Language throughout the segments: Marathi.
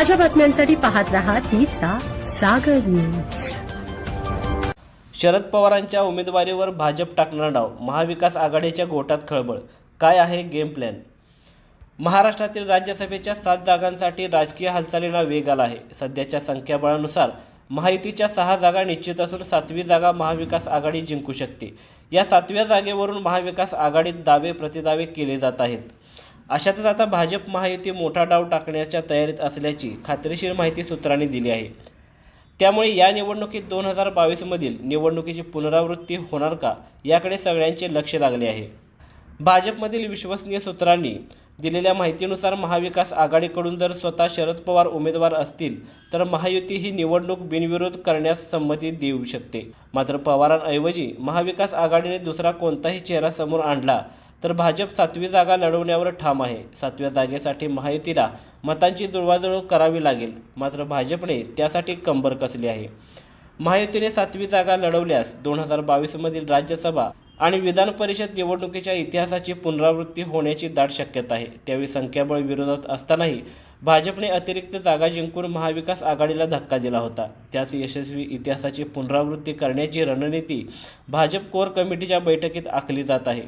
ताज्या बातम्यांसाठी पाहत रहा तिचा सागर न्यूज। शरद पवारांच्या उमेदवारीवर भाजप टाकणार डाव, महाविकास आघाडीच्या गोटात खळबळ, काय आहे गेम प्लॅन? महाराष्ट्रातील राज्यसभेच्या 7 जागांसाठी राजकीय हालचालींना वेग आला आहे। सध्याच्या संख्याबळानुसार महायुतीच्या 6 जागा निश्चित असून 7वी जागा महाविकास आघाडी जिंकू शकते। या 7व्या जागेवरून महाविकास आघाडीत दावे प्रतिदावे केले जात आहेत। अशातच आता भाजप महायुती मोठा डाव टाकण्याच्या तयारीत असल्याची खात्रीशीर माहिती सूत्रांनी दिली आहे। त्यामुळे या निवडणुकीत 2022 मधील निवडणुकीची पुनरावृत्ती होणार का याकडे सगळ्यांचे लक्ष लागले आहे। भाजपमधील विश्वसनीय सूत्रांनी दिलेल्या माहितीनुसार महाविकास आघाडीकडून जर स्वतः शरद पवार उमेदवार असतील तर महायुती ही निवडणूक बिनविरोध करण्यास संमती देऊ शकते। मात्र पवारांऐवजी महाविकास आघाडीने दुसरा कोणताही चेहरा समोर आणला तर भाजप 7वी जागा लढवण्यावर ठाम आहे। 7व्या जागेसाठी महायुतीला मतांची जुळवाजुळव करावी लागेल, मात्र भाजपने त्यासाठी कंबर कसली आहे। महायुतीने 7वी जागा लढवल्यास 2022 मधील राज्यसभा आणि विधान परिषद निवडणुकीच्या इतिहासाची पुनरावृत्ती होण्याची दाट शक्यता आहे। त्यावेळी संख्याबळ विरोधात असतानाही भाजपने अतिरिक्त जागा जिंकून महाविकास आघाडीला धक्का दिला होता। त्याच यशस्वी इतिहासाची पुनरावृत्ती करण्याची रणनीती भाजप कोर कमिटीच्या बैठकीत आखली जात आहे।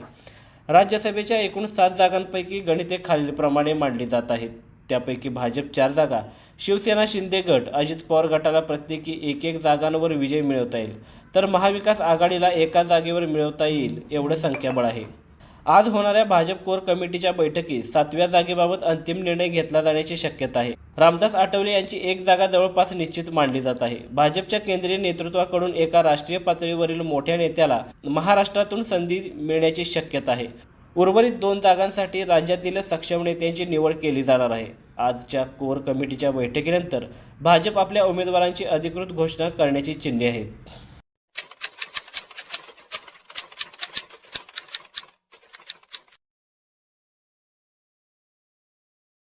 राज्यसभेच्या एकूण 7 जागांपैकी गणिते खालीलप्रमाणे मांडली जात आहेत। त्यापैकी भाजप 4 जागा, शिवसेना शिंदे गट, अजित पवार गटाला प्रत्येकी 1-1 जागांवर विजय मिळवता येईल, तर महाविकास आघाडीला एका जागेवर मिळवता येईल एवढं संख्याबळ आहे। आज होणाऱ्या भाजप कोर कमिटीच्या बैठकीत 7व्या जागेबाबत अंतिम निर्णय घेतला जाण्याची शक्यता आहे। रामदास आठवले यांची 1 जागा जवळपास निश्चित मानली जात आहे। भाजपच्या केंद्रीय नेतृत्वाकडून एका राष्ट्रीय पातळीवरील मोठ्या नेत्याला महाराष्ट्रातून संधी मिळण्याची शक्यता आहे। उर्वरित 2 जागांसाठी राज्यातील सक्षम नेत्यांची निवड केली जाणार आहे। आजच्या कोर कमिटीच्या बैठकीनंतर भाजप आपल्या उमेदवारांची अधिकृत घोषणा करण्याची चिन्हे आहेत।